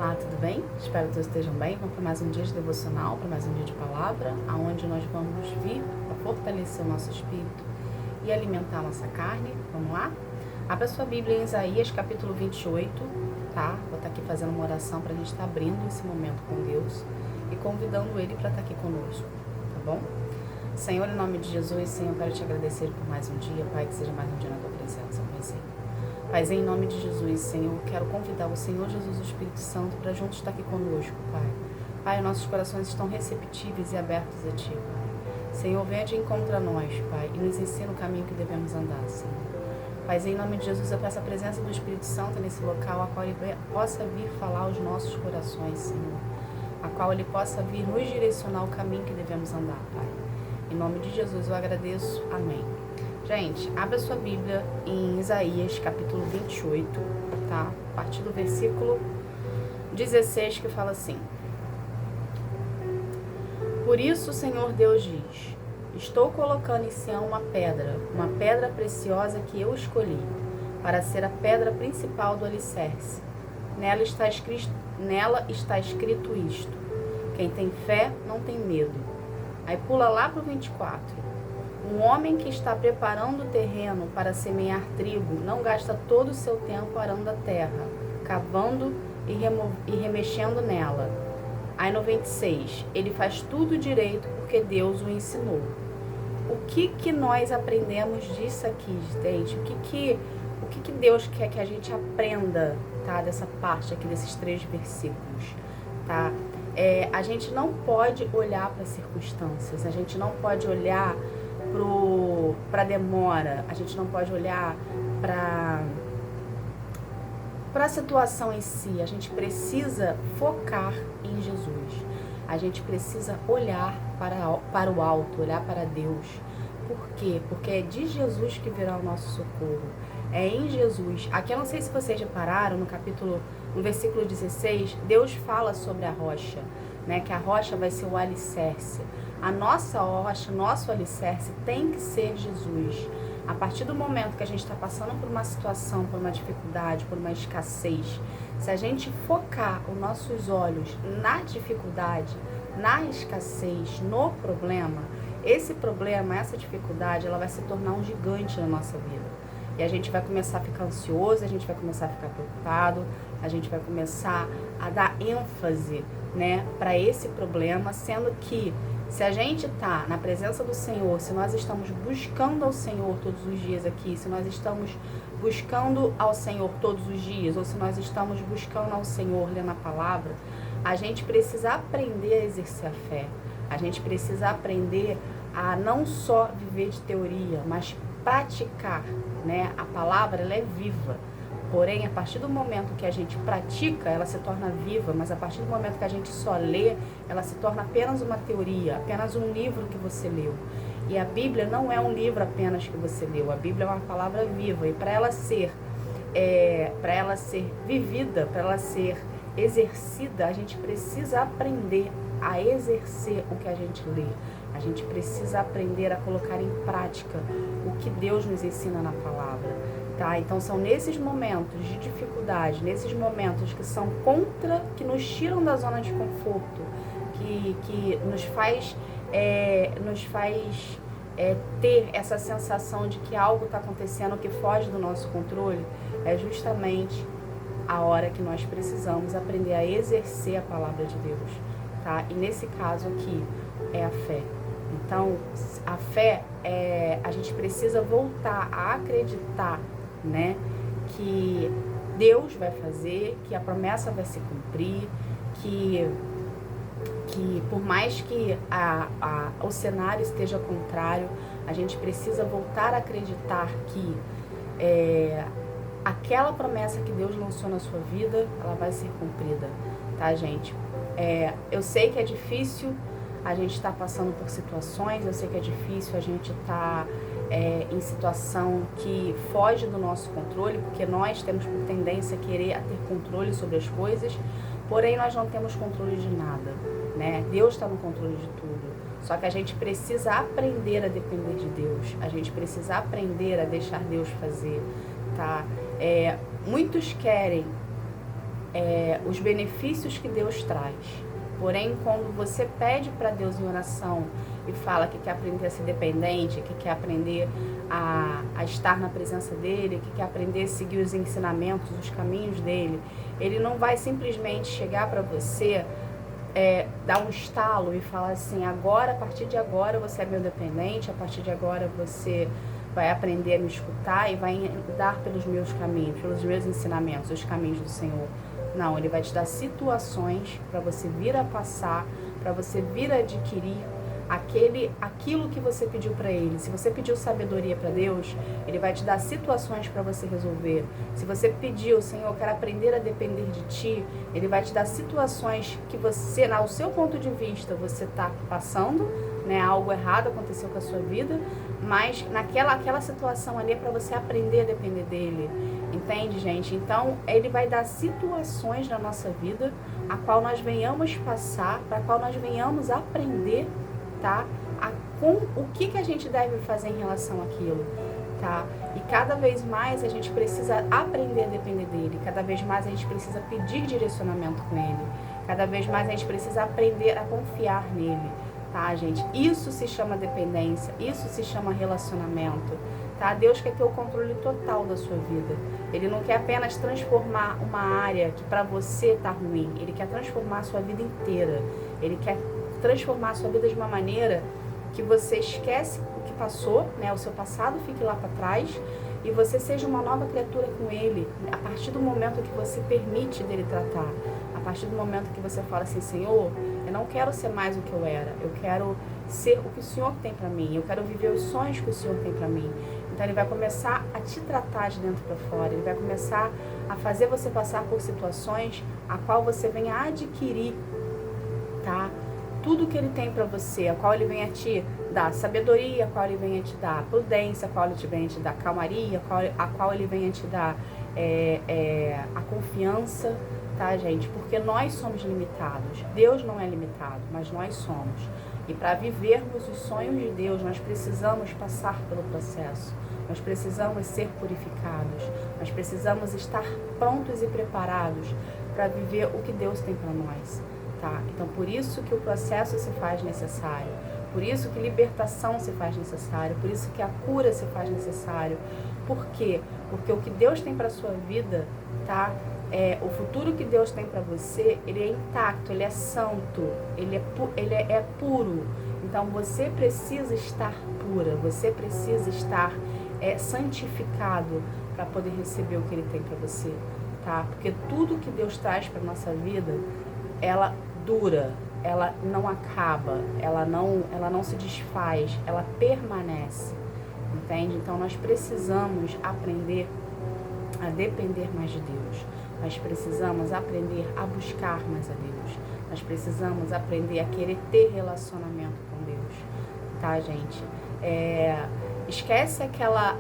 Olá, tudo bem? Espero que todos estejam bem. Vamos para mais um dia de devocional, para mais um dia de palavra, onde nós vamos vir para fortalecer o nosso espírito e alimentar a nossa carne. Vamos lá? Abra sua Bíblia em Isaías, capítulo 28, tá? Vou estar aqui fazendo uma oração para a gente estar abrindo esse momento com Deus e convidando Ele para estar aqui conosco, tá bom? Senhor, em nome de Jesus, Senhor, eu quero te agradecer por mais um dia, Pai, que seja mais um dia na tua presença, Paizinho. Pai, em nome de Jesus, Senhor, quero convidar o Senhor Jesus, o Espírito Santo, para juntos estar aqui conosco, Pai. Pai, nossos corações estão receptíveis e abertos a Ti, Pai. Senhor, venha de encontro a nós, Pai, e nos ensina o caminho que devemos andar, Senhor. Pai, em nome de Jesus, eu peço a presença do Espírito Santo nesse local, a qual Ele possa vir falar aos nossos corações, Senhor. A qual Ele possa vir nos direcionar o caminho que devemos andar, Pai. Em nome de Jesus, eu agradeço. Amém. Gente, abra sua Bíblia em Isaías, capítulo 28, tá? A partir do versículo 16, que fala assim: Por isso o Senhor Deus diz: Estou colocando em Sião uma pedra preciosa que eu escolhi, para ser a pedra principal do alicerce. Nela está escrito isto: quem tem fé não tem medo. Aí pula lá para o 24. Um homem que está preparando o terreno para semear trigo não gasta todo o seu tempo arando a terra, cavando e remexendo nela. Aí no 26, ele faz tudo direito porque Deus o ensinou. O que nós aprendemos disso aqui, gente? O que Deus quer que a gente aprenda, tá? Dessa parte aqui, desses 3 versículos, tá? A gente não pode olhar para as circunstâncias, a gente não pode olhar para a demora, a gente não pode olhar para a situação em si. A gente precisa focar em Jesus. A gente precisa olhar para o alto, olhar para Deus. Por quê? Porque é de Jesus que virá o nosso socorro. É em Jesus. Aqui eu não sei se vocês repararam, no versículo 16, Deus fala sobre a rocha, né? Que a rocha vai ser o alicerce. A nossa rocha, nosso alicerce tem que ser Jesus. A partir do momento que a gente está passando por uma situação, por uma dificuldade, por uma escassez, se a gente focar os nossos olhos na dificuldade, na escassez, no problema, esse problema, essa dificuldade, ela vai se tornar um gigante na nossa vida. E a gente vai começar a ficar ansioso, a gente vai começar a ficar preocupado, a gente vai começar a dar ênfase, né, para esse problema, sendo que se a gente está na presença do Senhor, se nós estamos buscando ao Senhor todos os dias aqui, se nós estamos buscando ao Senhor todos os dias, ou se nós estamos buscando ao Senhor lendo a palavra, a gente precisa aprender a exercer a fé. A gente precisa aprender a não só viver de teoria, mas praticar, né? A palavra, ela é viva. Porém, a partir do momento que a gente pratica, ela se torna viva, mas a partir do momento que a gente só lê, ela se torna apenas uma teoria, apenas um livro que você leu. E a Bíblia não é um livro apenas que você leu, a Bíblia é uma palavra viva, e para ela ser vivida, para ela ser exercida, a gente precisa aprender a exercer o que a gente lê. A gente precisa aprender a colocar em prática o que Deus nos ensina na palavra, tá? Então são nesses momentos de dificuldade, nesses momentos que são que nos tiram da zona de conforto, que nos faz ter essa sensação de que algo está acontecendo que foge do nosso controle, é justamente a hora que nós precisamos aprender a exercer a palavra de Deus, tá? E nesse caso aqui é a fé. Então, a fé, a gente precisa voltar a acreditar, né, que Deus vai fazer, que a promessa vai se cumprir, que por mais que o cenário esteja contrário, a gente precisa voltar a acreditar que aquela promessa que Deus lançou na sua vida, ela vai ser cumprida, tá, gente? Eu sei que é difícil a gente estar passando por situações, eu sei que é difícil a gente estar em situação que foge do nosso controle, porque nós temos por tendência a querer ter controle sobre as coisas, porém nós não temos controle de nada, né? Deus está no controle de tudo. Só que a gente precisa aprender a depender de Deus, a gente precisa aprender a deixar Deus fazer, tá? Muitos querem os benefícios que Deus traz. Porém, quando você pede para Deus em oração e fala que quer aprender a ser dependente, que quer aprender a estar na presença dele, que quer aprender a seguir os ensinamentos, os caminhos dele, ele não vai simplesmente chegar para você, dar um estalo e falar assim: agora, a partir de agora você é meu dependente, a partir de agora você vai aprender a me escutar e vai andar pelos meus caminhos, pelos meus ensinamentos, os caminhos do Senhor. Não, ele vai te dar situações para você vir a passar, para você vir a adquirir aquilo que você pediu para ele. Se você pediu sabedoria para Deus, ele vai te dar situações para você resolver. Se você pediu: Senhor, eu quero aprender a depender de ti, ele vai te dar situações que você, ao seu ponto de vista, você está passando, né? Algo errado aconteceu com a sua vida, mas aquela situação ali é para você aprender a depender dele. Entende, gente? Então, ele vai dar situações na nossa vida a qual nós venhamos passar, para a qual nós venhamos aprender, tá? Com o que a gente deve fazer em relação àquilo, tá? E cada vez mais a gente precisa aprender a depender dele, cada vez mais a gente precisa pedir direcionamento com ele, cada vez mais a gente precisa aprender a confiar nele, tá, gente? Isso se chama dependência, isso se chama relacionamento, tá? Deus quer ter o controle total da sua vida. Ele não quer apenas transformar uma área que para você tá ruim, ele quer transformar a sua vida inteira. Ele quer transformar a sua vida de uma maneira que você esquece o que passou, né? O seu passado fique lá para trás e você seja uma nova criatura com ele, a partir do momento que você permite dele tratar, a partir do momento que você fala assim: Senhor, eu não quero ser mais o que eu era, eu quero ser o que o Senhor tem para mim, eu quero viver os sonhos que o Senhor tem para mim. Então ele vai começar a te tratar de dentro para fora, ele vai começar a fazer você passar por situações a qual você venha a adquirir, tá? Tudo que ele tem para você, a qual ele vem a te dar sabedoria, a qual ele vem a te dar prudência, a qual ele vem a te dar calmaria, a qual ele vem a te dar a confiança, tá, gente? Porque nós somos limitados. Deus não é limitado, mas nós somos. E para vivermos os sonhos de Deus, nós precisamos passar pelo processo. Nós precisamos ser purificados. Nós precisamos estar prontos e preparados para viver o que Deus tem para nós. Tá? Então, por isso que o processo se faz necessário, por isso que libertação se faz necessário, por isso que a cura se faz necessário. Por quê? Porque o que Deus tem para a sua vida, tá? O futuro que Deus tem para você, ele é intacto, ele é santo, ele é puro. Então, você precisa estar pura, você precisa estar santificado para poder receber o que ele tem para você, tá? Porque tudo que Deus traz para nossa vida, ela dura, ela não acaba, ela não se desfaz, ela permanece, entende? Então nós precisamos aprender a depender mais de Deus, nós precisamos aprender a buscar mais a Deus, nós precisamos aprender a querer ter relacionamento com Deus, tá, gente? Esquece aquela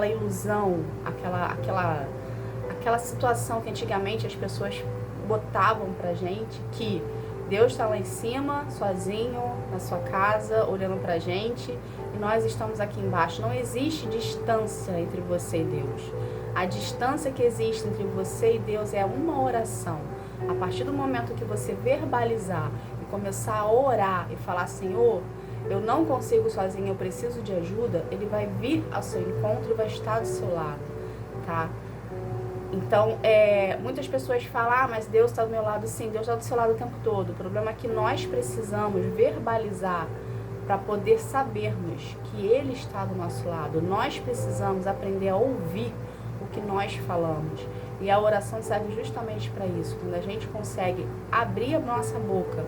ilusão, aquela situação que antigamente as pessoas botavam pra gente, que Deus está lá em cima, sozinho, na sua casa, olhando pra gente, e nós estamos aqui embaixo. Não existe distância entre você e Deus. A distância que existe entre você e Deus é uma oração. A partir do momento que você verbalizar e começar a orar e falar: Senhor, eu não consigo sozinho, eu preciso de ajuda, ele vai vir ao seu encontro e vai estar do seu lado, tá? Então, muitas pessoas falam: mas Deus está do meu lado. Sim, Deus está do seu lado o tempo todo. O problema é que nós precisamos verbalizar para poder sabermos que Ele está do nosso lado. Nós precisamos aprender a ouvir o que nós falamos. E a oração serve justamente para isso. Quando a gente consegue abrir a nossa boca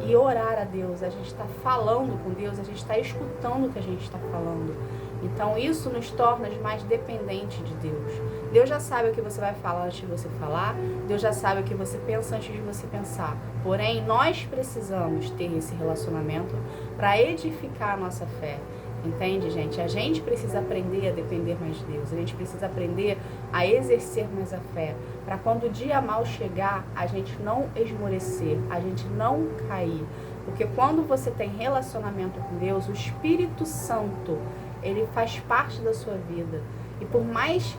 e orar a Deus, a gente está falando com Deus, a gente está escutando o que a gente está falando. Então isso nos torna mais dependentes de Deus. Deus já sabe o que você vai falar antes de você falar, Deus já sabe o que você pensa antes de você pensar. Porém, nós precisamos ter esse relacionamento para edificar a nossa fé. Entende, gente? A gente precisa aprender a depender mais de Deus. A gente precisa aprender a exercer mais a fé. Para quando o dia mal chegar, a gente não esmorecer, a gente não cair. Porque quando você tem relacionamento com Deus, o Espírito Santo, ele faz parte da sua vida. E por mais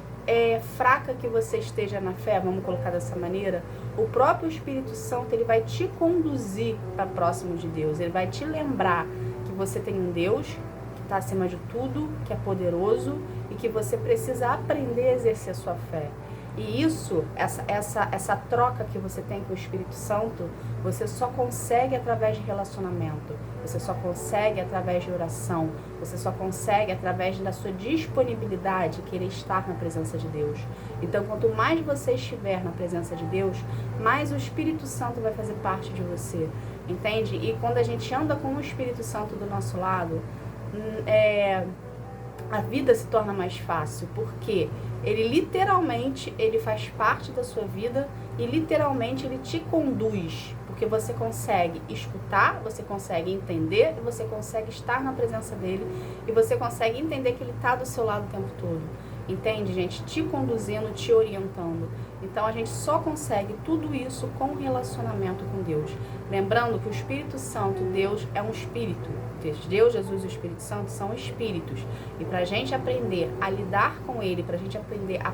fraca que você esteja na fé, vamos colocar dessa maneira, o próprio Espírito Santo, ele vai te conduzir para próximo de Deus. Ele vai te lembrar que você tem um Deus que está acima de tudo, que é poderoso e que você precisa aprender a exercer a sua fé. E isso, essa troca que você tem com o Espírito Santo, você só consegue através de relacionamento, você só consegue através de oração, você só consegue através da sua disponibilidade, querer estar na presença de Deus. Então, quanto mais você estiver na presença de Deus, mais o Espírito Santo vai fazer parte de você, entende? E quando a gente anda com o Espírito Santo do nosso lado, a vida se torna mais fácil, porque ele literalmente, ele faz parte da sua vida e literalmente ele te conduz, porque você consegue escutar, você consegue entender e você consegue estar na presença dele e você consegue entender que ele está do seu lado o tempo todo. Entende, gente? Te conduzindo, te orientando. Então, a gente só consegue tudo isso com relacionamento com Deus. Lembrando que o Espírito Santo, Deus é um espírito. Deus, Jesus e o Espírito Santo são espíritos. E para a gente aprender a lidar com ele, para a gente aprender a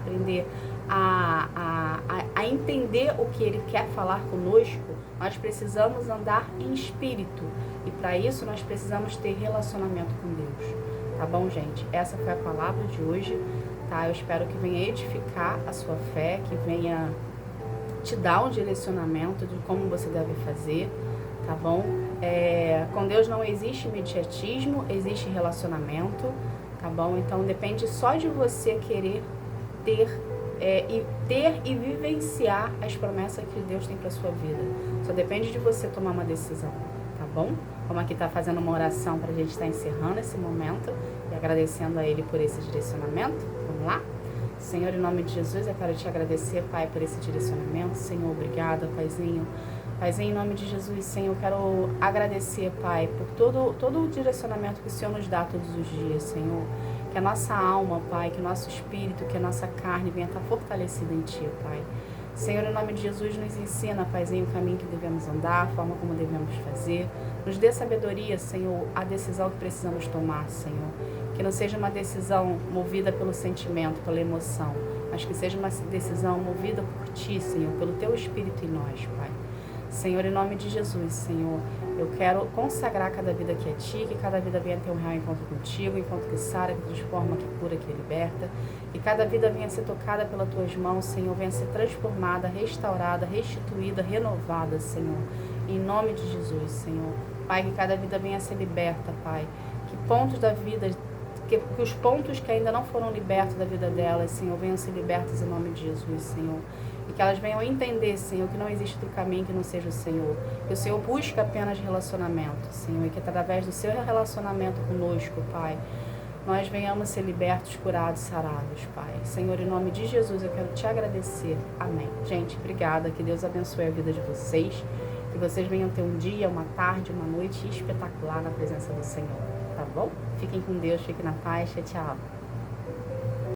entender o que ele quer falar conosco, nós precisamos andar em espírito. E para isso, nós precisamos ter relacionamento com Deus. Tá bom, gente? Essa foi a palavra de hoje. Tá? Eu espero que venha edificar a sua fé, que venha te dar um direcionamento de como você deve fazer, tá bom? Com Deus não existe imediatismo, existe relacionamento, tá bom? Então depende só de você querer ter e vivenciar as promessas que Deus tem para sua vida. Só depende de você tomar uma decisão, tá bom? Vamos aqui estar fazendo uma oração para a gente estar encerrando esse momento e agradecendo a Ele por esse direcionamento. Vamos lá? Senhor, em nome de Jesus, eu quero te agradecer, Pai, por esse direcionamento. Senhor, obrigada, Paizinho. Paizinho, em nome de Jesus, Senhor, eu quero agradecer, Pai, por todo o direcionamento que o Senhor nos dá todos os dias, Senhor. Que a nossa alma, Pai, que o nosso espírito, que a nossa carne venha estar fortalecida em Ti, Pai. Senhor, em nome de Jesus, nos ensina, Paizinho, o caminho que devemos andar, a forma como devemos fazer. Nos dê sabedoria, Senhor, a decisão que precisamos tomar, Senhor. Que não seja uma decisão movida pelo sentimento, pela emoção, mas que seja uma decisão movida por Ti, Senhor, pelo Teu Espírito em nós, Pai. Senhor, em nome de Jesus, Senhor, eu quero consagrar cada vida aqui a Ti, que cada vida venha ter um real encontro contigo, encontro que sara, que transforma, que cura, que liberta, que cada vida venha ser tocada pelas Tuas mãos, Senhor, venha ser transformada, restaurada, restituída, renovada, Senhor, em nome de Jesus, Senhor. Pai, que cada vida venha ser liberta, Pai, que pontos da vida, que os pontos que ainda não foram libertos da vida delas, Senhor, venham ser libertos em nome de Jesus, Senhor. E que elas venham entender, Senhor, que não existe outro caminho que não seja o Senhor. Que o Senhor busca apenas relacionamento, Senhor. E que através do seu relacionamento conosco, Pai, nós venhamos ser libertos, curados, sarados, Pai. Senhor, em nome de Jesus, eu quero te agradecer. Amém. Gente, obrigada. Que Deus abençoe a vida de vocês. Que vocês venham ter um dia, uma tarde, uma noite espetacular na presença do Senhor. Tá bom? Fiquem com Deus, fiquem na paz. Tchau.